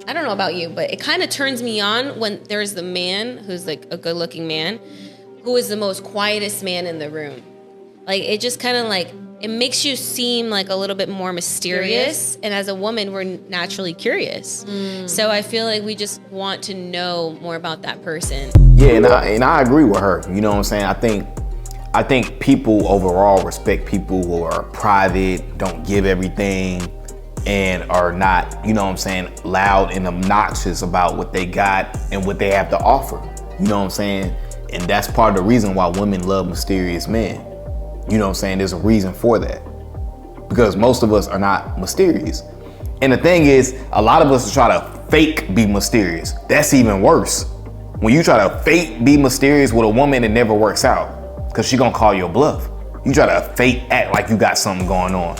I don't know about you, but it kind of turns me on when there's the man who's like a good looking man who is the most quietest man in the room. Like, it just kind of like, it makes you seem like a little bit more mysterious. And as a woman, we're naturally curious. So I feel like we just want to know more about that person. Yeah, and I agree with her. You know what I'm saying? I think people overall respect people who are private, don't give everything, and are not, you know what I'm saying, loud and obnoxious about what they got and what they have to offer. You know what I'm saying? And that's part of the reason why women love mysterious men. You know what I'm saying? There's a reason for that. Because most of us are not mysterious. And the thing is, a lot of us try to fake be mysterious. That's even worse. When you try to fake be mysterious with a woman, it never works out. Because she gonna call your bluff. You try to fake act like you got something going on.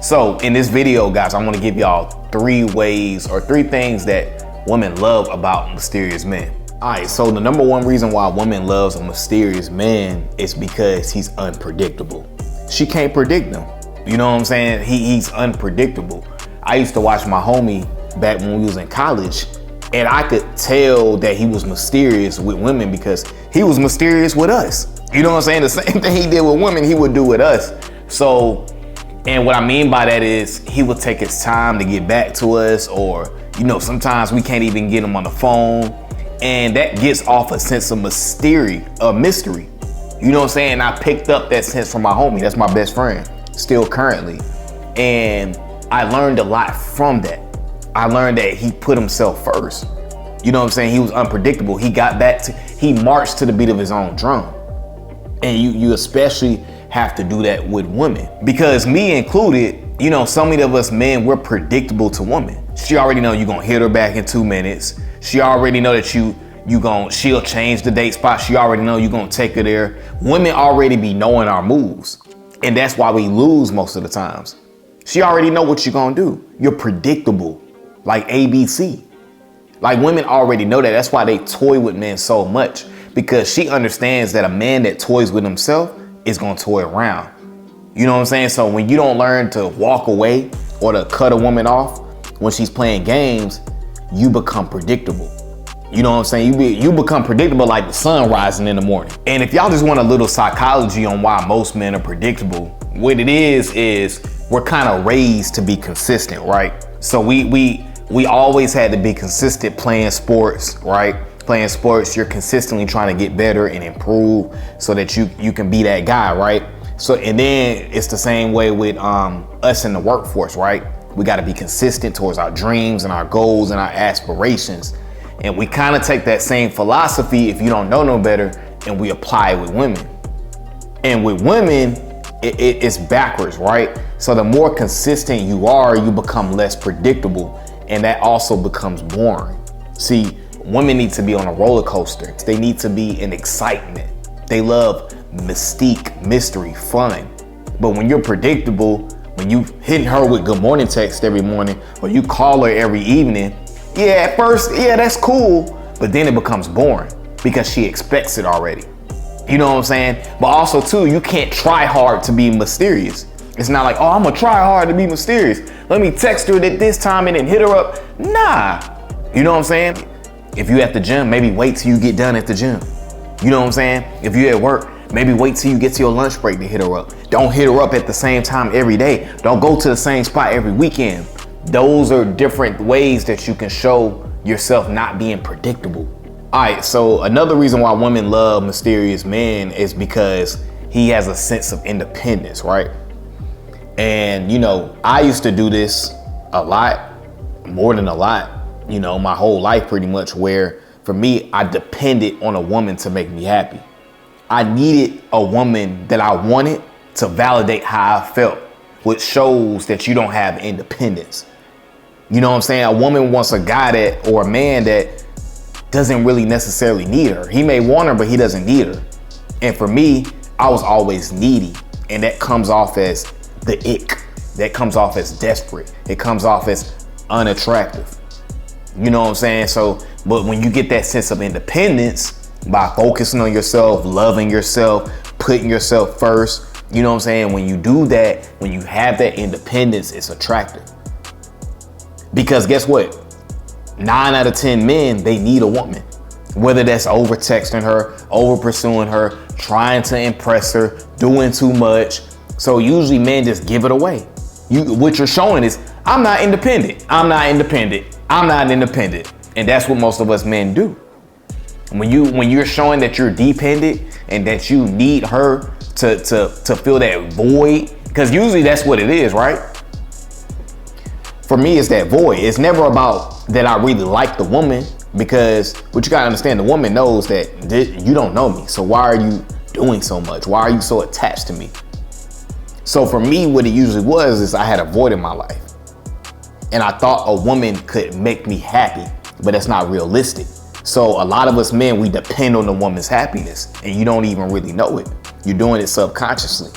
So in this video, guys, I want to give y'all 3 ways or 3 things that women love about mysterious men. All right, so the number 1 reason why a woman loves a mysterious man is because he's unpredictable. She can't predict him. You know what I'm saying? He's unpredictable. I used to watch my homie back when we was in college, and I could tell that he was mysterious with women because he was mysterious with us. You know what I'm saying? The same thing he did with women, he would do with us. So, and what I mean by that is he would take his time to get back to us, or, you know, sometimes we can't even get him on the phone. And that gets off a sense of mystery. You know what I'm saying? I picked up that sense from my homie. That's my best friend, still currently. And I learned a lot from that. I learned that he put himself first. You know what I'm saying? He was unpredictable. He marched to the beat of his own drum. And you especially have to do that with women. Because me included, you know, so many of us men, we're predictable to women. She already know you're gonna hit her back in 2 minutes. She already know that she'll change the date spot. She already know you're gonna take her there. Women already be knowing our moves. And that's why we lose most of the times. She already know what you're gonna do. You're predictable, like ABC. Like, women already know that. That's why they toy with men so much, because she understands that a man that toys with himself is gonna toy around. You know what I'm saying? So when you don't learn to walk away or to cut a woman off when she's playing games, you become predictable. You know what I'm saying? You become predictable like the sun rising in the morning. And if y'all just want a little psychology on why most men are predictable, what it is we're kind of raised to be consistent, right? So we always had to be consistent playing sports, right? Playing sports, you're consistently trying to get better and improve so that you can be that guy, right? So, and then it's the same way with us in the workforce, right? We got to be consistent towards our dreams and our goals and our aspirations. And we kind of take that same philosophy, if you don't know no better, and we apply it with women. And with women, it's backwards, right? So the more consistent you are, you become less predictable, and that also becomes boring. See, women need to be on a roller coaster. They need to be in excitement. They love mystique, mystery, fun. But when you're predictable, when you hitting her with good morning text every morning, or you call her every evening, yeah, at first, yeah, that's cool, but then it becomes boring because she expects it already. You know what I'm saying? But also too, you can't try hard to be mysterious. It's not like, oh, I'm gonna try hard to be mysterious. Let me text her at this time and then hit her up. Nah, you know what I'm saying? If you at the gym, maybe wait till you get done at the gym. You know what I'm saying? If you at work, maybe wait till you get to your lunch break to hit her up. Don't hit her up at the same time every day. Don't go to the same spot every weekend. Those are different ways that you can show yourself not being predictable. All right, so another reason why women love mysterious men is because he has a sense of independence, right? And, you know, I used to do this a lot, more than a lot, you know, my whole life pretty much, where for me, I depended on a woman to make me happy. I needed a woman that I wanted to validate how I felt, which shows that you don't have independence. You know what I'm saying? A woman wants a guy or a man that doesn't really necessarily need her. He may want her, but he doesn't need her. And for me, I was always needy. And that comes off as the ick. That comes off as desperate. It comes off as unattractive. You know what I'm saying? So, but when you get that sense of independence by focusing on yourself, loving yourself, putting yourself first, you know what I'm saying? When you do that, when you have that independence, it's attractive. Because guess what? 9 out of 10 men, they need a woman. Whether that's over texting her, over pursuing her, trying to impress her, doing too much. So usually men just give it away. What you're showing is, I'm not independent. I'm not independent. I'm not independent. And that's what most of us men do. When you're showing that you're dependent and that you need her to fill that void, because usually that's what it is, right? For me, it's that void. It's never about that I really like the woman, because what you gotta understand, the woman knows that you don't know me. So why are you doing so much? Why are you so attached to me? So for me, what it usually was is I had a void in my life. And I thought a woman could make me happy, but that's not realistic. So a lot of us men, we depend on the woman's happiness and you don't even really know it. You're doing it subconsciously.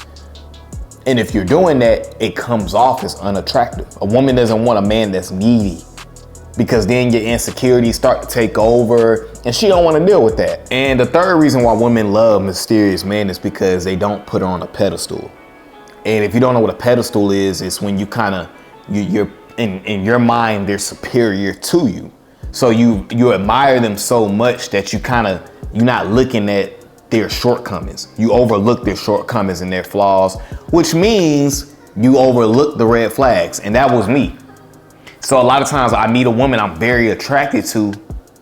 And if you're doing that, it comes off as unattractive. A woman doesn't want a man that's needy, because then your insecurities start to take over and she don't want to deal with that. And the third reason why women love mysterious men is because they don't put her on a pedestal. And if you don't know what a pedestal is, it's when you you're in your mind, they're superior to you. So you admire them so much that you're not looking at their shortcomings. You overlook their shortcomings and their flaws, which means you overlook the red flags. And that was me. So a lot of times I meet a woman I'm very attracted to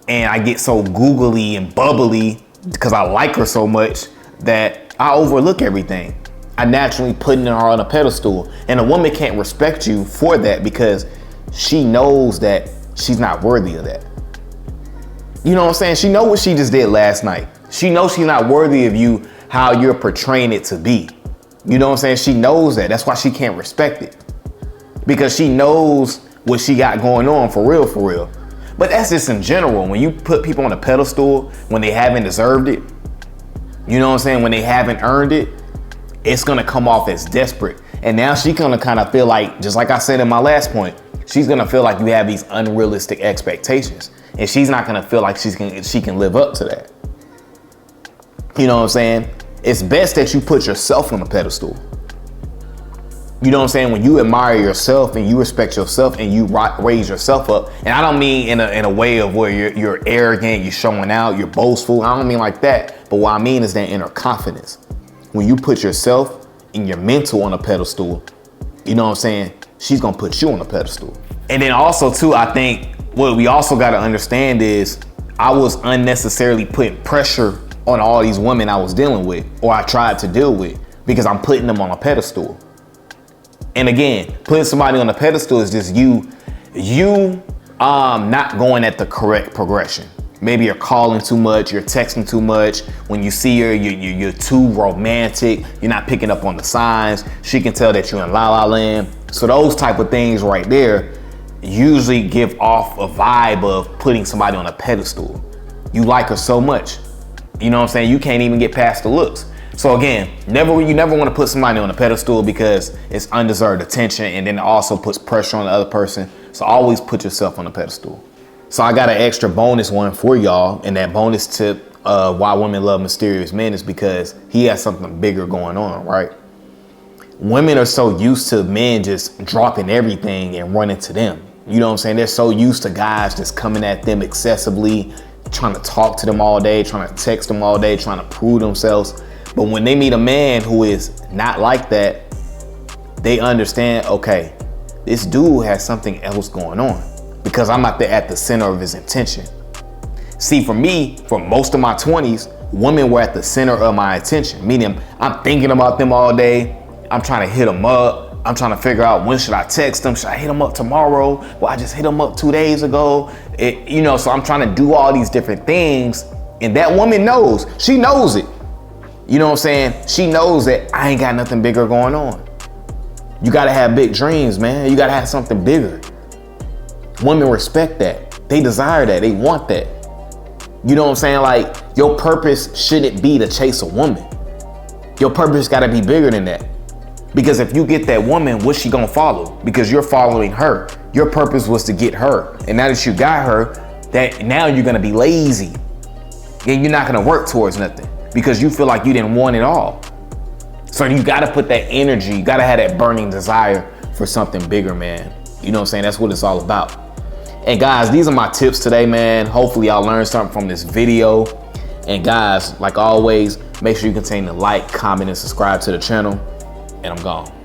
and I get so googly and bubbly because I like her so much that I overlook everything. I naturally putting her on a pedestal, and a woman can't respect you for that because she knows that she's not worthy of that. You know what I'm saying? She knows what she just did last night. She knows she's not worthy of you how you're portraying it to be. You know what I'm saying? She knows that. That's why she can't respect it, because she knows what she got going on for real, for real. But that's just in general. When you put people on a pedestal when they haven't deserved it, you know what I'm saying? When they haven't earned it, it's gonna come off as desperate. And now she's gonna kind of feel like, just like I said in my last point, she's gonna feel like you have these unrealistic expectations. And she's not gonna feel like she can live up to that. You know what I'm saying? It's best that you put yourself on a pedestal. You know what I'm saying? When you admire yourself and you respect yourself and you raise yourself up, and I don't mean in a way of where you're arrogant, you're showing out, you're boastful. I don't mean like that. But what I mean is that inner confidence. When you put yourself and your mental on a pedestal, you know what I'm saying? She's gonna put you on a pedestal. And then also too, I think what we also gotta understand is I was unnecessarily putting pressure on all these women I was dealing with, or I tried to deal with, because I'm putting them on a pedestal. And again, putting somebody on a pedestal is just you not going at the correct progression. Maybe you're calling too much, you're texting too much. When you see her, you're too romantic. You're not picking up on the signs. She can tell that you're in la la land. So those type of things right there usually give off a vibe of putting somebody on a pedestal. You like her so much. You know what I'm saying? You can't even get past the looks. So again, you never want to put somebody on a pedestal because it's undeserved attention, and then it also puts pressure on the other person. So always put yourself on a pedestal. So I got an extra bonus one for y'all, and that bonus tip why women love mysterious men is because he has something bigger going on, right? Women are so used to men just dropping everything and running to them. You know what I'm saying? They're so used to guys just coming at them excessively, trying to talk to them all day, trying to text them all day, trying to prove themselves. But when they meet a man who is not like that, they understand, okay, this dude has something else going on, because I'm not at the center of his intention. See, for me, for most of my 20s, women were at the center of my attention, meaning I'm thinking about them all day. I'm trying to hit them up. I'm trying to figure out, when should I text them? Should I hit them up tomorrow? Well, I just hit them up 2 days ago. So I'm trying to do all these different things. And that woman knows, she knows it. You know what I'm saying? She knows that I ain't got nothing bigger going on. You gotta have big dreams, man. You gotta have something bigger. Women respect that. They desire that. They want that. You know what I'm saying? Like, your purpose shouldn't be to chase a woman. Your purpose gotta be bigger than that. Because if you get that woman, what's she gonna follow? Because you're following her. Your purpose was to get her. And now that you got her, that now you're gonna be lazy. And you're not gonna work towards nothing, because you feel like you didn't want it all. So you gotta put that energy, you gotta have that burning desire for something bigger, man. You know what I'm saying? That's what it's all about. And guys, these are my tips today, man. Hopefully y'all learned something from this video. And guys, like always, make sure you continue to like, comment, and subscribe to the channel. And I'm gone.